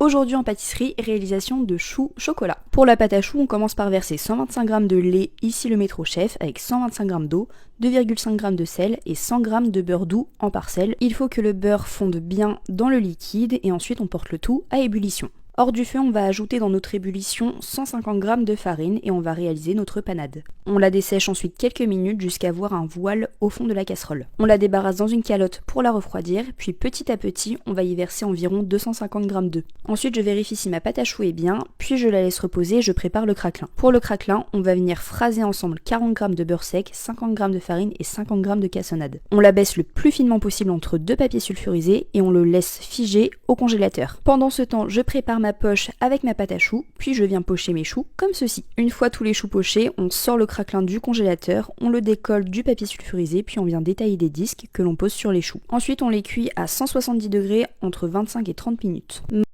Aujourd'hui en pâtisserie, réalisation de choux chocolat. Pour la pâte à choux, on commence par verser 125 g de lait, ici le métro chef, avec 125 g d'eau, 2,5 g de sel et 100 g de beurre doux en parcelles. Il faut que le beurre fonde bien dans le liquide et ensuite on porte le tout à ébullition. Hors du feu, on va ajouter dans notre ébullition 150 g de farine et on va réaliser notre panade. On la dessèche ensuite quelques minutes jusqu'à voir un voile au fond de la casserole. On la débarrasse dans une calotte pour la refroidir, puis petit à petit, on va y verser environ 250 g d'œufs. Ensuite, je vérifie si ma pâte à choux est bien, puis je la laisse reposer et je prépare le craquelin. Pour le craquelin, on va venir phraser ensemble 40 g de beurre sec, 50 g de farine et 50 g de cassonade. On la baisse le plus finement possible entre deux papiers sulfurisés et on le laisse figer au congélateur. Pendant ce temps, je prépare ma poche avec ma pâte à choux, puis je viens pocher mes choux comme ceci. Une fois tous les choux pochés, on sort le craquelin du congélateur, on le décolle du papier sulfurisé, puis on vient détailler des disques que l'on pose sur les choux. Ensuite, on les cuit à 170 degrés entre 25 et 30 minutes.